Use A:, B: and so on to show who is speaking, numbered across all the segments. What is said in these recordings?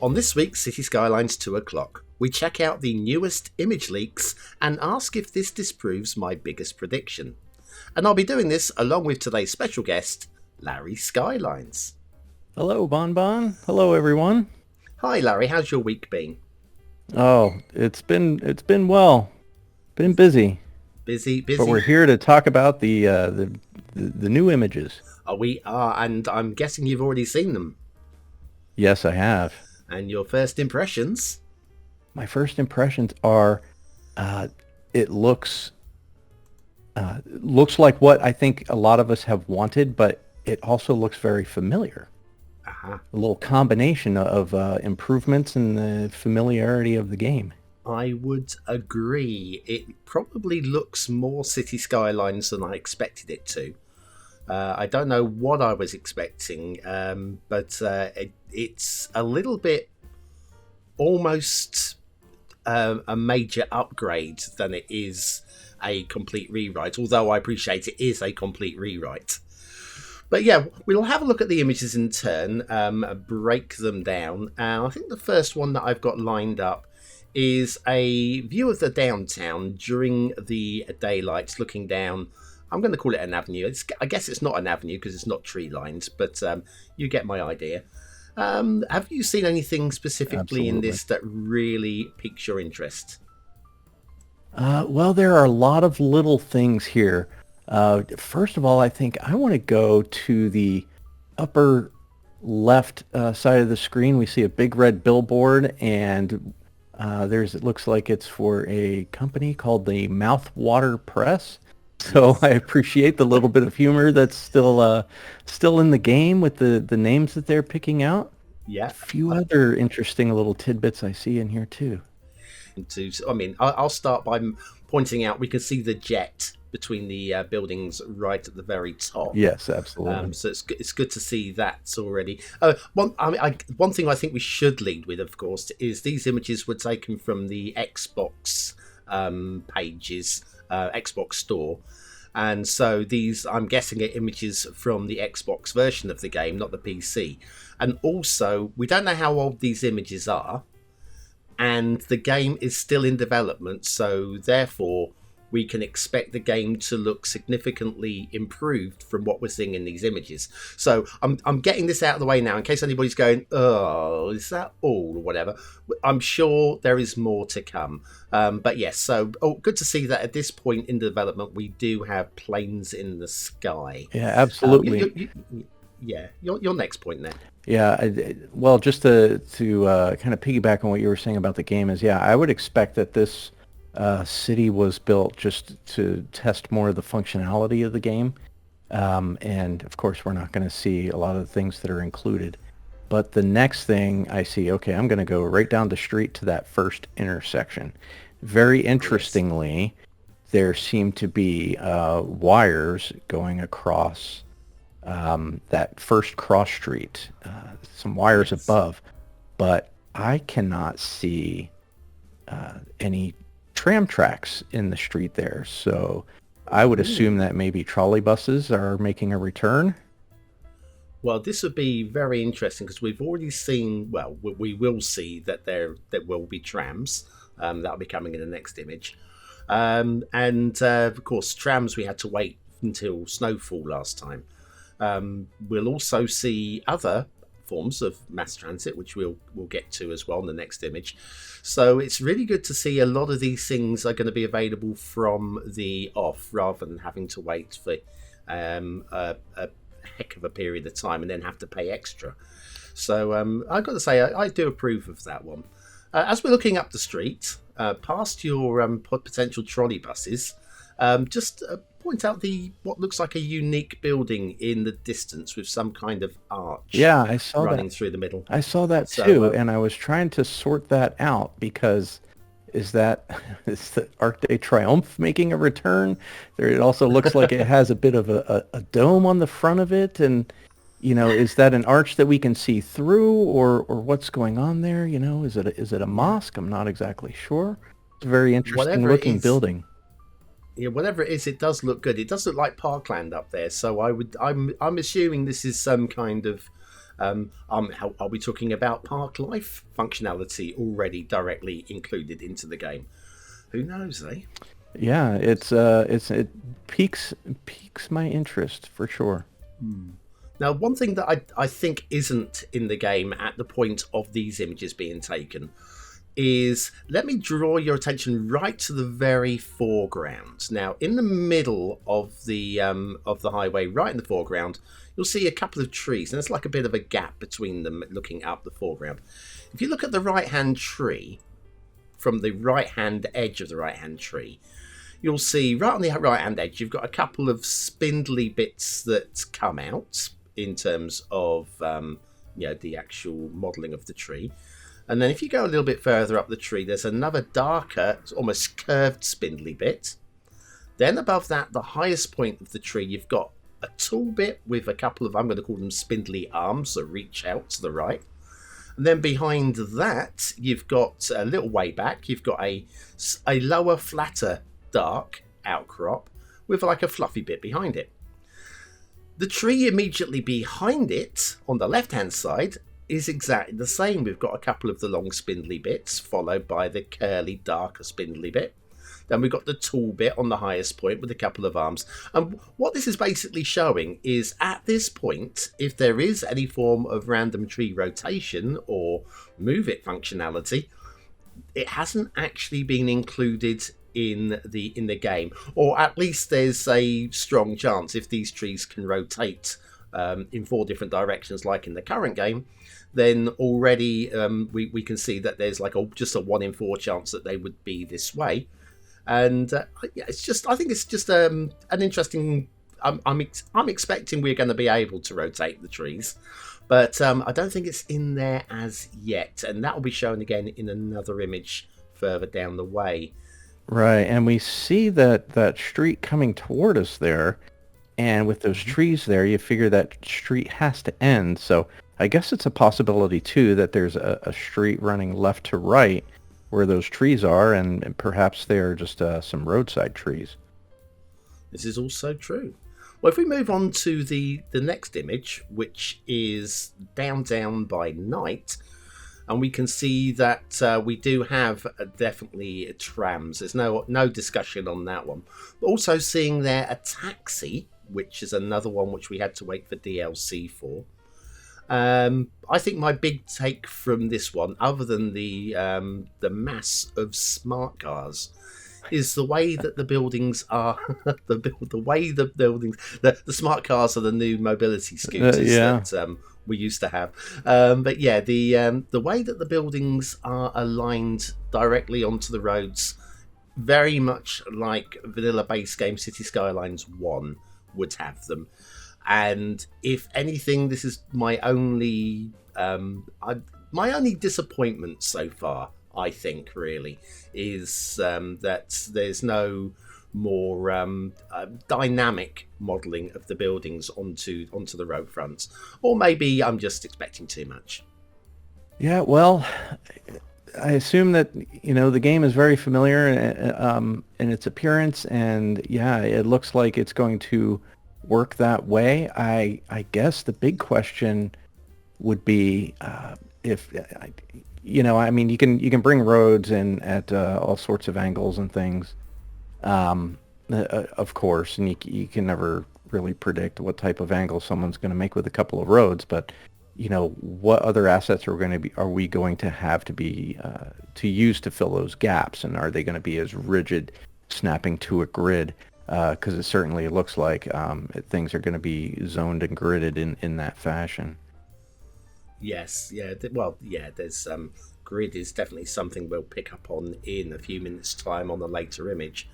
A: On this week's City Skylines 2 o'clock, we check out the newest image leaks and ask if this disproves my biggest prediction. And I'll be doing this along with today's special guest, Larry Skylines.
B: Hello, Bonbon. Hello, everyone.
A: Hi, Larry. How's your week been?
B: Oh, it's been well. Been busy.
A: Busy.
B: But we're here to talk about the new images.
A: We are, and I'm guessing you've already seen them.
B: Yes, I have.
A: And your first impressions?
B: My first impressions are, it looks like what I think a lot of us have wanted, but it also looks very familiar.
A: Uh-huh.
B: A little combination of improvements and the familiarity of the game.
A: I would agree. It probably looks more City Skylines than I expected it to. I don't know what I was expecting, but it's a little bit almost a major upgrade than it is a complete rewrite, although I appreciate it is a complete rewrite. But yeah, we'll have a look at the images in turn, break them down. I think the first one that I've got lined up is a view of the downtown during the daylight, looking down. I'm going to call it an avenue. I guess it's not an avenue because it's not tree lined, but you get my idea. Have you seen anything specifically in this that really piques your interest?
B: Well, there are a lot of little things here. First of all, I think I want to go to the upper left side of the screen. We see a big red billboard, and it looks like it's for a company called the Mouthwater Press. So I appreciate the little bit of humor that's still in the game with the names that they're picking out.
A: Yeah.
B: A few other interesting little tidbits I see in here too.
A: I'll start by pointing out we can see the jet between the buildings right at the very top.
B: Yes, absolutely.
A: So it's good to see that already. One thing I think we should lead with, of course, is these images were taken from the Xbox pages, Xbox store. And so these, I'm guessing, are images from the Xbox version of the game, not the PC. And also, we don't know how old these images are. And the game is still in development. So therefore, we can expect the game to look significantly improved from what we're seeing in these images. So I'm getting this out of the way now in case anybody's going, oh, is that all or whatever. I'm sure there is more to come. But yes, so good to see that at this point in development, we do have planes in the sky.
B: Yeah, absolutely.
A: Your next point there.
B: Yeah, well, just to kind of piggyback on what you were saying about the game is, I would expect that this city was built just to test more of the functionality of the game. And of course, we're not going to see a lot of the things that are included. But the next thing I see, okay, I'm going to go right down the street to that first intersection. Very interestingly, there seem to be wires going across that first cross street, some wires above, but I cannot see any tram tracks in the street there. So I would assume that maybe trolley buses are making a return.
A: Well, this would be very interesting because we've already seen, well, we will see that there will be trams. That'll be coming in the next image. Of course, trams, we had to wait until snowfall last time. We'll also see other forms of mass transit, which we'll get to as well in the next image. So it's really good to see a lot of these things are going to be available from the off rather than having to wait for a heck of a period of time and then have to pay extra. So I've got to say I do approve of that one. As we're looking up the street past your potential trolley buses, just point out what looks like a unique building in the distance with some kind of arch.
B: Yeah, I saw
A: running
B: that
A: through the middle.
B: I saw that too, and I was trying to sort that out because is the Arc de Triomphe making a return? It also looks like it has a bit of a dome on the front of it, and is that an arch that we can see through, or what's going on there? Is it a mosque? I'm not exactly sure. It's a very interesting looking building.
A: Yeah, whatever it is, it does look good. It does look like parkland up there. So I'm assuming this is some kind of Are we talking about park life functionality already directly included into the game? Who knows, eh?
B: Yeah, it piques my interest for sure.
A: Now, one thing that I think isn't in the game at the point of these images being taken is, let me draw your attention right to the very foreground. Now, in the middle of the highway, right in the foreground, you'll see a couple of trees, and there's like a bit of a gap between them looking up the foreground. If you look at the right-hand tree, from the right-hand edge of the right-hand tree, you'll see right on the right-hand edge, you've got a couple of spindly bits that come out in terms of the actual modelling of the tree. And then if you go a little bit further up the tree, there's another darker, almost curved spindly bit. Then above that, the highest point of the tree, you've got a tall bit with a couple of, I'm going to call them spindly arms that reach out to the right. And then behind that, you've got a little way back, you've got a lower, flatter, dark outcrop with like a fluffy bit behind it. The tree immediately behind it, on the left-hand side, is exactly the same. We've got a couple of the long spindly bits, followed by the curly, darker spindly bit. Then we've got the tall bit on the highest point with a couple of arms. And what this is basically showing is, at this point, if there is any form of random tree rotation or move it functionality, it hasn't actually been included in the game, or at least there's a strong chance, if these trees can rotate in 4 different directions like in the current game, then already we can see that there's like just a 1 in 4 chance that they would be this way. And it's just, I think it's just an interesting, I'm expecting we're going to be able to rotate the trees, but I don't think it's in there as yet, and that will be shown again in another image further down the way.
B: Right, and we see that street coming toward us there, and with those trees there, you figure that street has to end. So I guess it's a possibility too that there's a street running left to right where those trees are, and perhaps they are just some roadside trees.
A: This is also true. Well, if we move on to the next image, which is down by night, and we can see that we do have definitely trams. There's no discussion on that one. But also seeing there a taxi, which is another one which we had to wait for DLC for. I think my big take from this one, other than the mass of smart cars, is the way that the buildings are. the way the buildings, the smart cars are the new mobility scooters that we used to have. But yeah, the way that the buildings are aligned directly onto the roads, very much like vanilla base game Cities Skylines 1 would have them. And if anything, this is my only disappointment so far, I think, really, is that there's no more dynamic modelling of the buildings onto the road fronts. Or maybe I'm just expecting too much.
B: Yeah, well, I assume that, the game is very familiar in its appearance, and yeah, it looks like it's going to work that way. I guess the big question would be if you can bring roads in at all sorts of angles and things, of course, and you can never really predict what type of angle someone's going to make with a couple of roads, but what other assets are we going to have to be to use to fill those gaps, and are they going to be as rigid, snapping to a grid? Because it certainly looks like things are going to be zoned and gridded in that fashion.
A: Yes, yeah. Well, yeah. There's grid is definitely something we'll pick up on in a few minutes' time on a later image.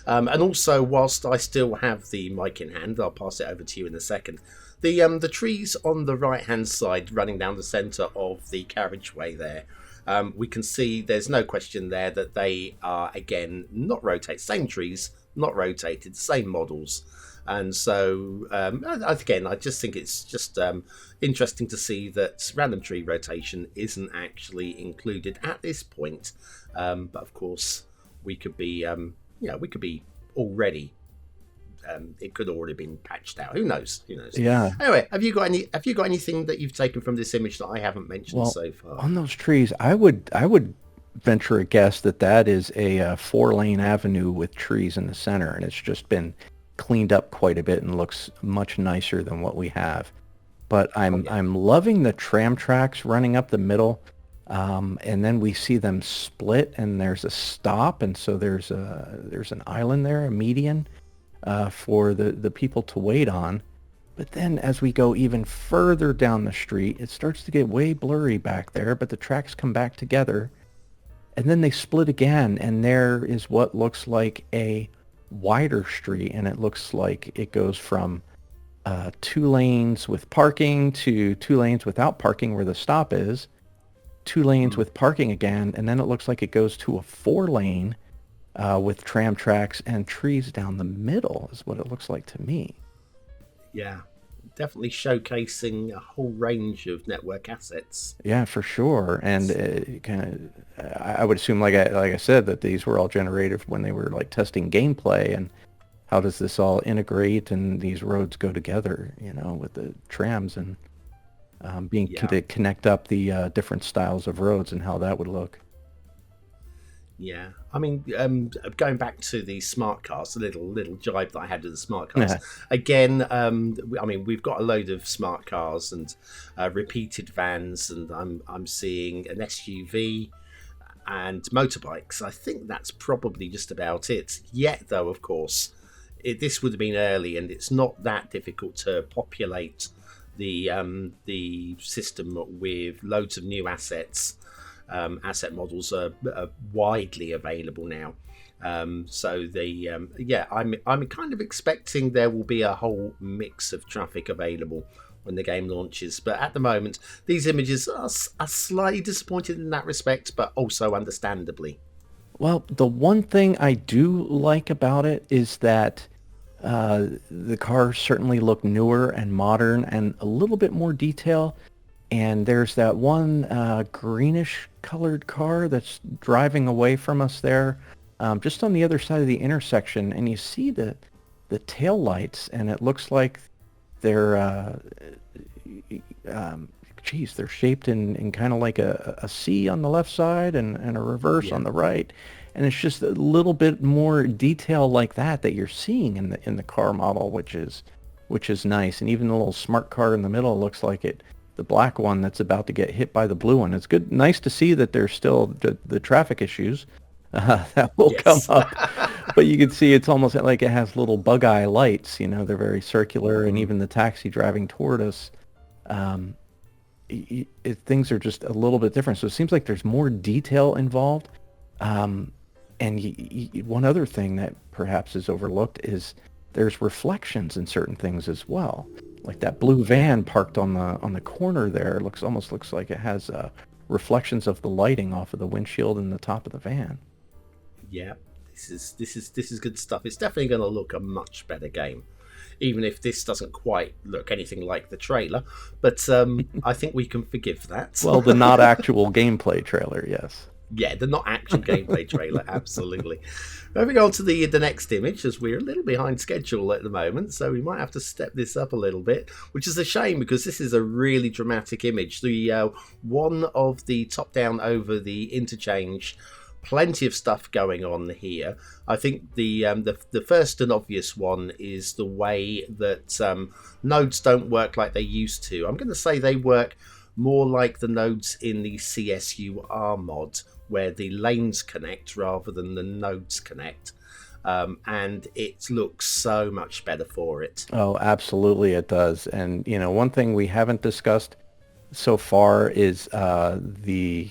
A: And also, whilst I still have the mic in hand, I'll pass it over to you in a second. The trees on the right-hand side running down the centre of the carriageway there, we can see there's no question there that they are, again, not rotated. Same trees, not rotated, same models. And so, again, I just think it's just interesting to see that random tree rotation isn't actually included at this point. But of course, we could be already it could already been patched out. Who knows? Who knows?
B: Yeah.
A: Anyway, have you got anything that you've taken from this image that I haven't mentioned
B: Well,
A: so far?
B: on those trees, I would venture a guess that that is a four-lane avenue with trees in the center, and it's just been cleaned up quite a bit and looks much nicer than what we have. But
A: Oh
B: I'm
A: yeah,
B: I'm loving the tram tracks running up the middle, and then we see them split, and there's a stop, and so there's an island there, a median, for the people to wait on. But then as we go even further down the street, it starts to get way blurry back there, but the tracks come back together, and then they split again, and there is what looks like a wider street, and it looks like it goes from two lanes with parking to two lanes without parking where the stop is, two lanes
A: mm,
B: with parking again, and then it looks like it goes to a four lane with tram tracks and trees down the middle is what it looks like to me.
A: yeah. Definitely showcasing a whole range of network assets.
B: Yeah, for sure. And kind of, I would assume, like I said, that these were all generated when they were like testing gameplay and how does this all integrate and these roads go together, with the trams and being
A: Yeah.
B: to connect up the different styles of roads and how that would look.
A: Yeah, I mean, going back to the smart cars, the little jibe that I had with the smart cars.
B: Yeah.
A: Again, I mean, we've got a load of smart cars and repeated vans, and I'm seeing an SUV and motorbikes. I think that's probably just about it. Yet, though, of course, this would have been early, and it's not that difficult to populate the system with loads of new assets. Asset models are widely available now. So yeah, I'm kind of expecting there will be a whole mix of traffic available when the game launches. But at the moment, these images are slightly disappointed in that respect, but also understandably.
B: Well, the one thing I do like about it is that the cars certainly look newer and modern and a little bit more detail. And there's that one greenish colored car that's driving away from us there, just on the other side of the intersection. And you see the tail lights, and it looks like they're, they're shaped in kind of like a C on the left side and a reverse
A: Yeah,
B: on the right. And it's just a little bit more detail like that you're seeing in the car model, which is nice. And even the little smart car in the middle looks like it. The black one that's about to get hit by the blue one. It's nice to see that there's still the traffic issues that will come
A: yes.
B: up, but you can see it's almost like it has little bug eye lights. They're very circular, and
A: Mm,
B: even the taxi driving toward us, things are just a little bit different. So it seems like there's more detail involved. And one other thing that perhaps is overlooked is there's reflections in certain things as well. Like that blue
A: yeah,
B: van parked on the corner there almost looks like it has reflections of the lighting off of the windshield and the top of the van.
A: yeah. This is good stuff. It's definitely going to look a much better game, even if this doesn't quite look anything like the trailer. But I think we can forgive that.
B: Well, the not actual gameplay trailer, yes.
A: Yeah, the not actual gameplay trailer, absolutely. Moving on to the next image, as we're a little behind schedule at the moment, so we might have to step this up a little bit, which is a shame because this is a really dramatic image. The one of the top down over the interchange, plenty of stuff going on here. I think the first and obvious one is the way that nodes don't work like they used to. I'm going to say they work more like the nodes in the CSUR mod, where the lanes connect rather than the nodes connect. And it looks so much better for it.
B: Oh, absolutely it does. And, one thing we haven't discussed so far is the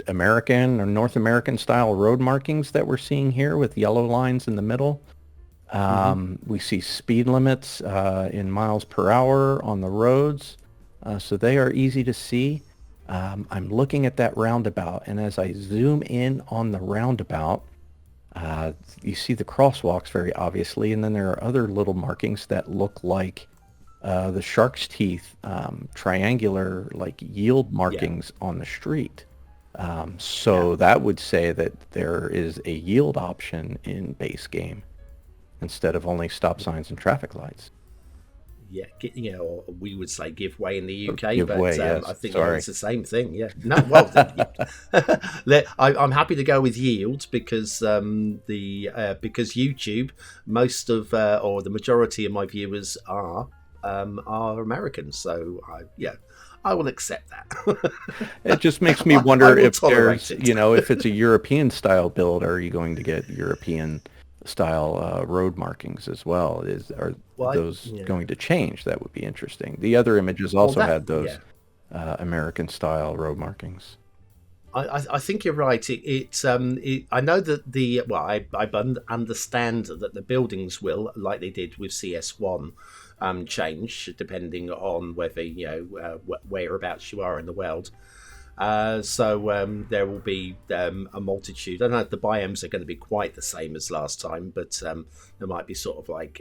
B: American or North American style road markings that we're seeing here with yellow lines in the middle.
A: Hmm.
B: We see speed limits in miles per hour on the roads, so they are easy to see. I'm looking at that roundabout, and as I zoom in on the roundabout, you see the crosswalks very obviously, and then there are other little markings that look like the shark's teeth, triangular like yield
A: Yeah,
B: markings on the street.
A: yeah,
B: So that would say that there is a yield option in base game. instead of only stop signs and traffic lights.
A: Yeah, we would say give way in the UK,
B: Give
A: but
B: way, yes.
A: I think
B: Sorry.
A: it's the same thing. Yeah, no, well, I'm happy to go with yield because because YouTube, most of or the majority of my viewers are Americans, so I will accept that.
B: It just makes me
A: I
B: wonder
A: will
B: if
A: tolerate
B: there's,
A: it.
B: if it's a European style build, are you going to get European style road markings as well? Are
A: Well,
B: those going to change? That would be interesting. The other images also had those American style road markings.
A: I think you're right. I know that I understand that the buildings will, like they did with CS1, change depending on whether whereabouts you are in the world. So there will be a multitude. I don't know if the biomes are going to be quite the same as last time, but there might be sort of like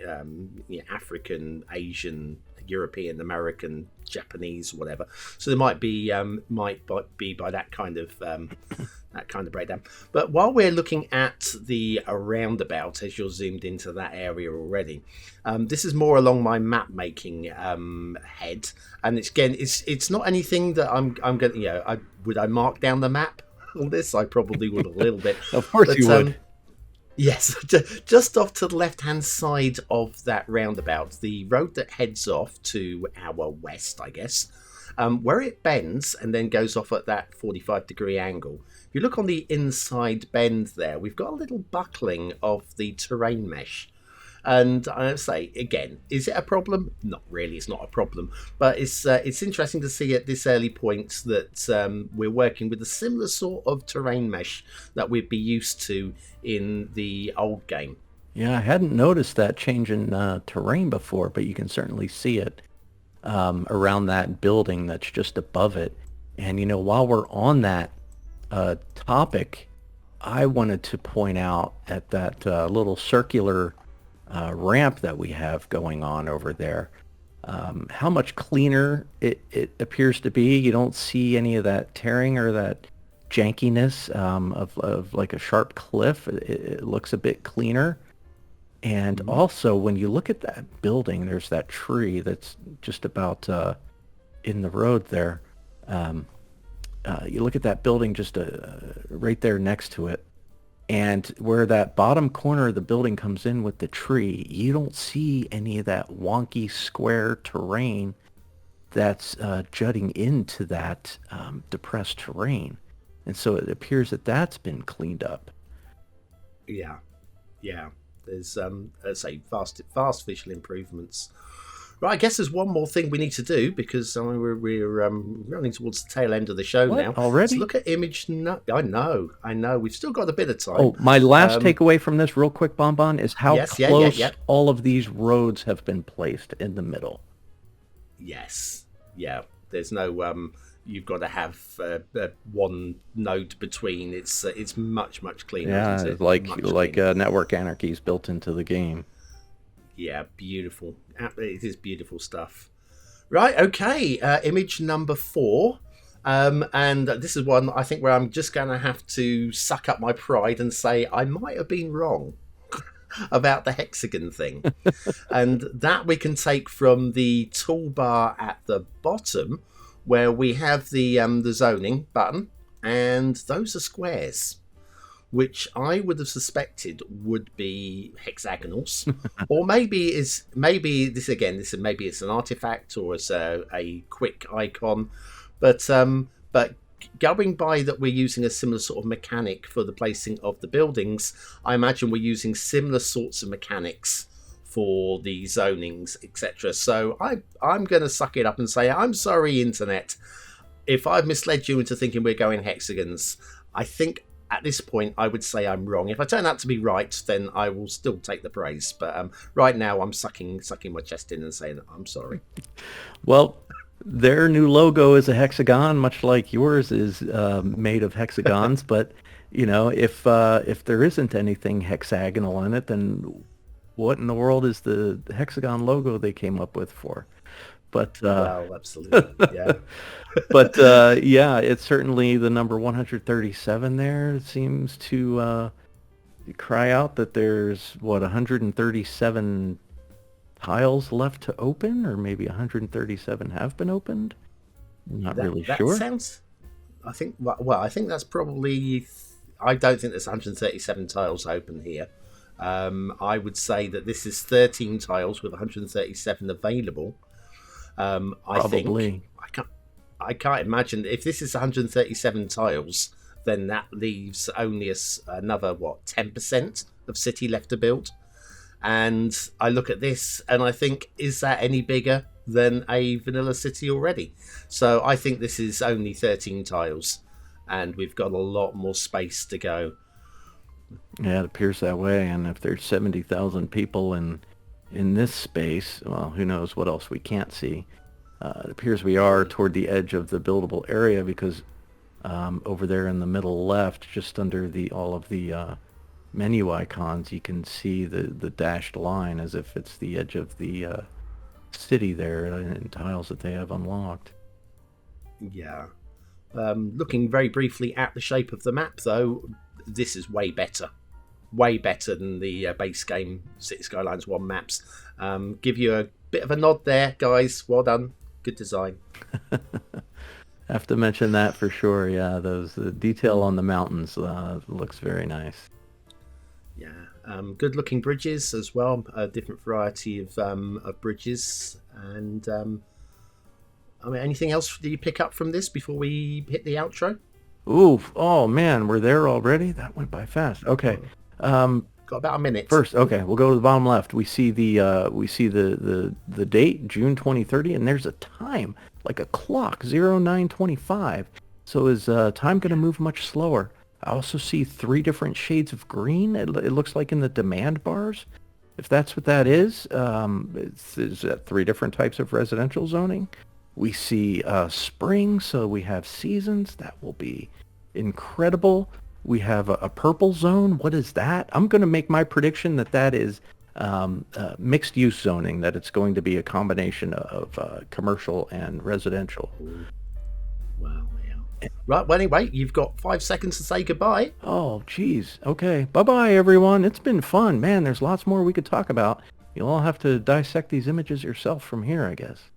A: African, Asian, European, American, Japanese, whatever. So there might be by that kind of breakdown. But while we're looking at the roundabout, as you're zoomed into that area already, this is more along my map making head, and it's not anything that I'm going. Would I mark down the map on this? I probably would a little bit.
B: Of course you would.
A: Yes, just off to the left-hand side of that roundabout, the road that heads off to our west, I guess, where it bends and then goes off at that 45-degree angle. If you look on the inside bend there, we've got a little buckling of the terrain mesh. And I say again, is it a problem? Not really. It's not a problem, but it's interesting to see at this early point that we're working with a similar sort of terrain mesh that we'd be used to in the old game.
B: Yeah, I hadn't noticed that change in terrain before, but you can certainly see it around that building that's just above it. And while we're on that topic, I wanted to point out at that little circular ramp that we have going on over there, how much cleaner it appears to be. You don't see any of that tearing or that jankiness of like a sharp cliff. It looks a bit cleaner. And also, when you look at that building, there's that tree that's just about in the road there. You look at that building just right there next to it. And where that bottom corner of the building comes in with the tree, you don't see any of that wonky square terrain that's jutting into that depressed terrain. And so it appears that that's been cleaned up.
A: Yeah. There's, fast visual improvements. Right, I guess there's one more thing we need to do because we're running towards the tail end of the show now.
B: Already?
A: So look at image. I know. We've still got a bit of time.
B: Oh, my last takeaway from this, real quick, BonBon, is how close all of these roads have been placed in the middle.
A: Yes. Yeah. There's no. You've got to have one node between. It's much cleaner.
B: Yeah,
A: isn't it?
B: like network anarchy is built into the game.
A: Yeah, beautiful. It is beautiful stuff. Right, okay. Image number 4. And this is one I think where I'm just going to have to suck up my pride and say I might have been wrong about the hexagon thing. And that we can take from the toolbar at the bottom where we have the zoning button, and those are squares, which I would have suspected would be hexagonals, or maybe it's an artifact or it's a quick icon, but going by that we're using a similar sort of mechanic for the placing of the buildings, I imagine we're using similar sorts of mechanics for the zonings, etc. So I'm going to suck it up and say I'm sorry, internet, if I've misled you into thinking we're going hexagons. I think at this point, I would say I'm wrong. If I turn out to be right, then I will still take the praise. But right now, I'm sucking my chest in and saying I'm sorry.
B: Well, their new logo is a hexagon, much like yours is made of hexagons. But if there isn't anything hexagonal in it, then what in the world is the hexagon logo they came up with for? But
A: well, absolutely, yeah.
B: But it's certainly the number 137 there. It seems to you cry out that there's, what, 137 tiles left to open, or maybe 137 have been opened? I'm not really
A: That
B: sure.
A: sounds. I think. Well, I think that's probably. I don't think there's 137 tiles open here. I would say that this is 13 tiles with 137 available. I think.
B: Probably.
A: I can't imagine if this is 137 tiles, then that leaves only another 10% of city left to build. And I look at this and I think, is that any bigger than a vanilla city already? So I think this is only 13 tiles, and we've got a lot more space to go.
B: Yeah, it appears that way. And if there's 70,000 people in this space, well, who knows what else we can't see. It appears we are toward the edge of the buildable area because over there in the middle left, just under all of the menu icons, you can see the dashed line as if it's the edge of the city there in tiles that they have unlocked.
A: Yeah. Looking very briefly at the shape of the map, though, this is way better. Way better than the base game Cities Skylines 1 maps. Give you a bit of a nod there, guys. Well done. Good design.
B: Have to mention that for sure. Yeah, the detail on the mountains looks very nice.
A: Yeah, good looking bridges as well. A different variety of bridges. And I mean, anything else that you pick up from this before we hit the outro?
B: Oof! Oh man, we're there already. That went by fast. Okay.
A: Got about a minute.
B: First, okay, we'll go to the bottom left. We see the date, June 2030, and there's a time, like a clock, 0925. So is time going to move much slower? I also see 3 different shades of green. It looks like in the demand bars. If that's what that is that 3 different types of residential zoning? We see spring, so we have seasons. That will be incredible. We have a purple zone. What is that? I'm going to make my prediction that is mixed-use zoning, that it's going to be a combination of commercial and residential.
A: Wow, yeah. Right, well, anyway, you've got 5 seconds to say goodbye.
B: Oh, geez. Okay. Bye-bye, everyone. It's been fun. Man, there's lots more we could talk about. You'll all have to dissect these images yourself from here, I guess.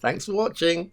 A: Thanks for watching.